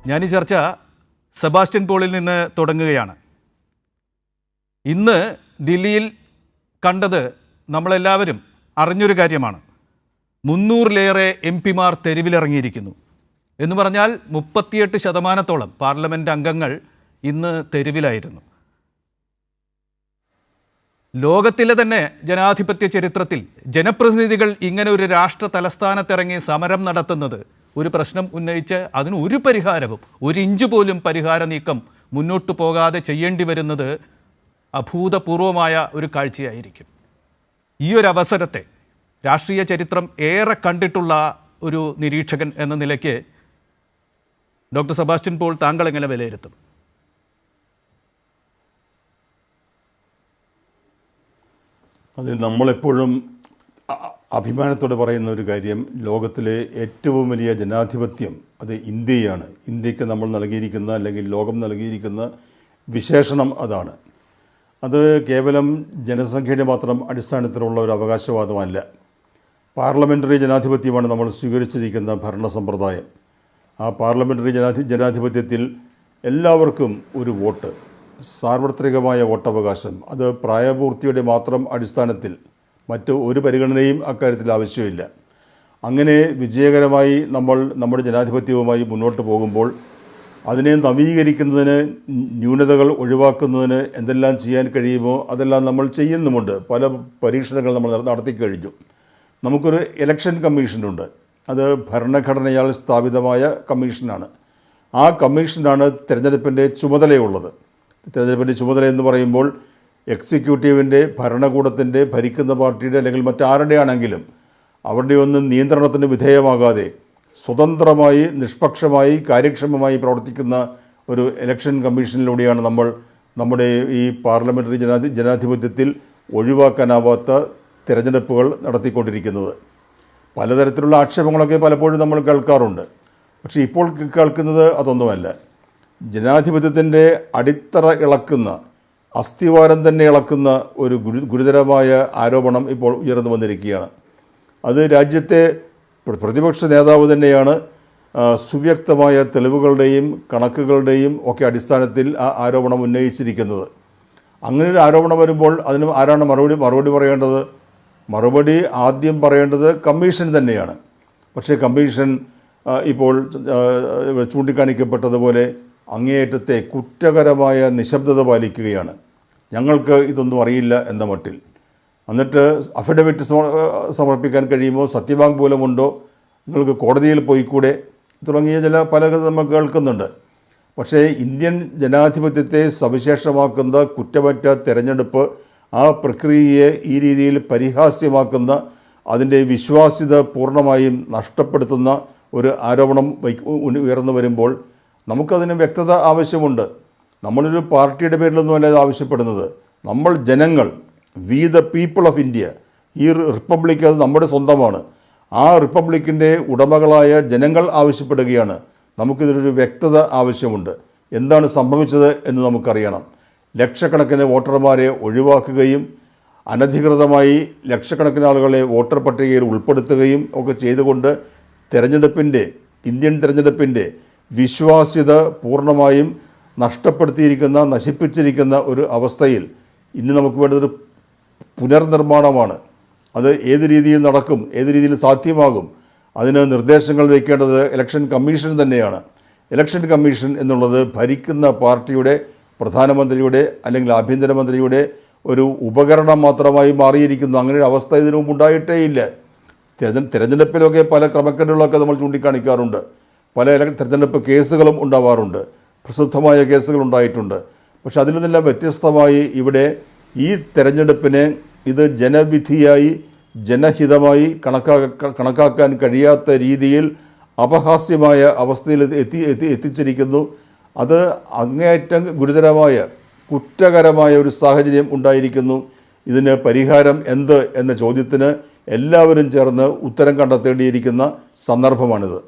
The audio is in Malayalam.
ഞാൻ ഈ ചർച്ച സെബാസ്റ്റ്യൻ പോളിൽ നിന്ന് തുടങ്ങുകയാണ്. ഇന്ന് ദില്ലിയിൽ കണ്ടത് നമ്മളെല്ലാവരും അറിഞ്ഞൊരു കാര്യമാണ്. 300-ലേറെ MP-മാർ തെരുവിലിറങ്ങിയിരിക്കുന്നു എന്ന് പറഞ്ഞാൽ 38% പാർലമെൻറ്റ് അംഗങ്ങൾ ഇന്ന് തെരുവിലായിരുന്നു. ലോകത്തിലെ തന്നെ ജനാധിപത്യ ചരിത്രത്തിൽ ജനപ്രതിനിധികൾ ഇങ്ങനെ ഒരു രാഷ്ട്ര തലസ്ഥാനത്തിറങ്ങി സമരം നടത്തുന്നത്, ഒരു പ്രശ്നം ഉന്നയിച്ച് അതിന് ഒരു പരിഹാരവും, ഒരു ഇഞ്ച് പോലും പരിഹാര നീക്കം മുന്നോട്ട് പോകാതെ ചെയ്യേണ്ടി വരുന്നത് അഭൂതപൂർവമായ ഒരു കാഴ്ചയായിരിക്കും. ഈ ഒരു അവസരത്തെ രാഷ്ട്രീയ ചരിത്രം ഏറെ കണ്ടിട്ടുള്ള ഒരു നിരീക്ഷകൻ എന്ന നിലയ്ക്ക് ഡോക്ടർ സെബാസ്റ്റ്യൻ പോൾ താങ്കൾ എങ്ങനെ വിലയിരുത്തും? അത് നമ്മളെപ്പോഴും അഭിമാനത്തോടെ പറയുന്ന ഒരു കാര്യം, ലോകത്തിലെ ഏറ്റവും വലിയ ജനാധിപത്യം അത് ഇന്ത്യയാണ്. ഇന്ത്യക്ക് നമ്മൾ നൽകിയിരിക്കുന്ന, അല്ലെങ്കിൽ ലോകം നൽകിയിരിക്കുന്ന വിശേഷണം അതാണ്. അത് കേവലം ജനസംഖ്യയുടെ മാത്രം അടിസ്ഥാനത്തിലുള്ള ഒരു അവകാശവാദമല്ല. പാർലമെൻ്ററി ജനാധിപത്യമാണ് നമ്മൾ സ്വീകരിച്ചിരിക്കുന്ന ഭരണ സമ്പ്രദായം. ആ പാർലമെൻ്ററി ജനാധിപത്യത്തിൽ എല്ലാവർക്കും ഒരു വോട്ട്, സാർവത്രികമായ വോട്ടവകാശം, അത് പ്രായപൂർത്തിയുടെ മാത്രം അടിസ്ഥാനത്തിൽ, മറ്റ് ഒരു പരിഗണനയും അക്കാര്യത്തിൽ ആവശ്യമില്ല. അങ്ങനെ വിജയകരമായി നമ്മൾ നമ്മുടെ ജനാധിപത്യവുമായി മുന്നോട്ട് പോകുമ്പോൾ അതിനെ നവീകരിക്കുന്നതിന്, ന്യൂനതകൾ ഒഴിവാക്കുന്നതിന് എന്തെല്ലാം ചെയ്യാൻ കഴിയുമോ അതെല്ലാം നമ്മൾ ചെയ്യുന്നുമുണ്ട്. പല പരീക്ഷണങ്ങൾ നമ്മൾ നടത്തിക്കഴിഞ്ഞു. നമുക്കൊരു ഇലക്ഷൻ കമ്മീഷനുണ്ട്. അത് ഭരണഘടനയാൽ സ്ഥാപിതമായ കമ്മീഷനാണ്. ആ കമ്മീഷനാണ് തിരഞ്ഞെടുപ്പിൻ്റെ ചുമതലയുള്ളത്. തിരഞ്ഞെടുപ്പിൻ്റെ ചുമതല എന്ന് പറയുമ്പോൾ എക്സിക്യൂട്ടീവിൻ്റെ, ഭരണകൂടത്തിൻ്റെ, ഭരിക്കുന്ന പാർട്ടിയുടെ അല്ലെങ്കിൽ മറ്റാരുടെ ആണെങ്കിലും അവരുടെ ഒന്നും നിയന്ത്രണത്തിന് വിധേയമാകാതെ സ്വതന്ത്രമായി, നിഷ്പക്ഷമായി, കാര്യക്ഷമമായി പ്രവർത്തിക്കുന്ന ഒരു ഇലക്ഷൻ കമ്മീഷനിലൂടെയാണ് നമ്മൾ നമ്മുടെ ഈ പാർലമെൻ്ററി ജനാധിപത്യത്തിൽ ഒഴിവാക്കാനാവാത്ത തിരഞ്ഞെടുപ്പുകൾ നടത്തിക്കൊണ്ടിരിക്കുന്നത്. പലതരത്തിലുള്ള ആക്ഷേപങ്ങളൊക്കെ പലപ്പോഴും നമ്മൾ കേൾക്കാറുണ്ട്. പക്ഷേ ഇപ്പോൾ കേൾക്കുന്നത് അതൊന്നുമല്ല. ജനാധിപത്യത്തിൻ്റെ അടിത്തറ ഇളക്കുന്ന, അസ്ഥിവാരം തന്നെ ഇളക്കുന്ന ഒരു ഗുരുതരമായ ആരോപണം ഇപ്പോൾ ഉയർന്നു വന്നിരിക്കുകയാണ്. അത് രാജ്യത്തെ പ്രതിപക്ഷ നേതാവ് തന്നെയാണ് സുവ്യക്തമായ തെളിവുകളുടെയും കണക്കുകളുടെയും ഒക്കെ അടിസ്ഥാനത്തിൽ ആ ആരോപണം ഉന്നയിച്ചിരിക്കുന്നത്. അങ്ങനെ ഒരു ആരോപണം വരുമ്പോൾ അതിന് ആരാണ് മറുപടി പറയേണ്ടത്? മറുപടി ആദ്യം പറയേണ്ടത് കമ്മീഷൻ തന്നെയാണ്. പക്ഷേ കമ്മീഷൻ ഇപ്പോൾ ചൂണ്ടിക്കാണിക്കപ്പെട്ടതുപോലെ അങ്ങേയറ്റത്തെ കുറ്റകരമായ നിശബ്ദത പാലിക്കുകയാണ്. ഞങ്ങൾക്ക് ഇതൊന്നും അറിയില്ല എന്ന മട്ടിൽ. എന്നിട്ട് അഫിഡവിറ്റ് സമർപ്പിക്കാൻ കഴിയുമോ, സത്യവാങ്മൂലമുണ്ടോ, നിങ്ങൾക്ക് കോടതിയിൽ പോയിക്കൂടെ തുടങ്ങിയ പല നമ്മൾ കേൾക്കുന്നുണ്ട്. പക്ഷേ ഇന്ത്യൻ ജനാധിപത്യത്തെ സവിശേഷമാക്കുന്ന കുറ്റമറ്റ തെരഞ്ഞെടുപ്പ്, ആ പ്രക്രിയയെ ഈ രീതിയിൽ പരിഹാസ്യമാക്കുന്ന, അതിൻ്റെ വിശ്വാസ്യത പൂർണ്ണമായും നഷ്ടപ്പെടുത്തുന്ന ഒരു ആരോപണം ഉയർന്നു വരുമ്പോൾ നമുക്കതിന് വ്യക്തത ആവശ്യമുണ്ട്. നമ്മളൊരു പാർട്ടിയുടെ പേരിലൊന്നുമല്ല ഇത് ആവശ്യപ്പെടുന്നത്. നമ്മൾ ജനങ്ങൾ, we the people of India, ഈ റിപ്പബ്ലിക് അത് നമ്മുടെ സ്വന്തമാണ്. ആ റിപ്പബ്ലിക്കിൻ്റെ ഉടമകളായ ജനങ്ങൾ ആവശ്യപ്പെടുകയാണ്. നമുക്കിതിലൊരു വ്യക്തത ആവശ്യമുണ്ട്. എന്താണ് സംഭവിച്ചത് എന്ന് നമുക്കറിയണം. ലക്ഷക്കണക്കിന് വോട്ടർമാരെ ഒഴിവാക്കുകയും അനധികൃതമായി ലക്ഷക്കണക്കിന് ആളുകളെ വോട്ടർ പട്ടികയിൽ ഉൾപ്പെടുത്തുകയും ഒക്കെ ചെയ്തുകൊണ്ട് ഇന്ത്യൻ തിരഞ്ഞെടുപ്പിൻ്റെ വിശ്വാസ്യത പൂർണ്ണമായും നശിപ്പിച്ചിരിക്കുന്ന ഒരു അവസ്ഥയിൽ ഇനി നമുക്ക് വേണ്ടതൊരു പുനർനിർമ്മാണമാണ്. അത് ഏത് രീതിയിൽ നടക്കും, ഏത് രീതിയിൽ സാധ്യമാകും, അതിന് നിർദ്ദേശങ്ങൾ വയ്ക്കേണ്ടത് ഇലക്ഷൻ കമ്മീഷൻ തന്നെയാണ്. ഇലക്ഷൻ കമ്മീഷൻ എന്നുള്ളത് ഭരിക്കുന്ന പാർട്ടിയുടെ, പ്രധാനമന്ത്രിയുടെ അല്ലെങ്കിൽ ആഭ്യന്തരമന്ത്രിയുടെ ഒരു ഉപകരണം മാത്രമായി മാറിയിരിക്കുന്നു. അങ്ങനെ ഒരു അവസ്ഥ ഇതിനു മുമ്പ് ഉണ്ടായിട്ടേയില്ല. തിരഞ്ഞെടുപ്പിലൊക്കെ പല ക്രമക്കേടുകളൊക്കെ നമ്മൾ ചൂണ്ടിക്കാണിക്കാറുണ്ട്. പല തിരഞ്ഞെടുപ്പ് കേസുകളും ഉണ്ടാവാറുണ്ട്, പ്രസിദ്ധമായ കേസുകൾ ഉണ്ടായിട്ടുണ്ട്. പക്ഷെ അതിൽ നിന്നെല്ലാം വ്യത്യസ്തമായി ഇവിടെ ഈ തെരഞ്ഞെടുപ്പിനെ ഇത് ജനവിധിയായി, ജനഹിതമായി കണക്കാക്കാൻ കഴിയാത്ത രീതിയിൽ അപഹാസ്യമായ അവസ്ഥയിൽ എത്തിച്ചിരിക്കുന്നു. അത് അങ്ങേയറ്റം ഗുരുതരമായ, കുറ്റകരമായ ഒരു സാഹചര്യം ഉണ്ടായിരിക്കുന്നു. ഇതിന് പരിഹാരം എന്ത് എന്ന ചോദ്യത്തിന് എല്ലാവരും ചേർന്ന് ഉത്തരം കണ്ടെത്തേണ്ടിയിരിക്കുന്ന സന്ദർഭമാണിത്.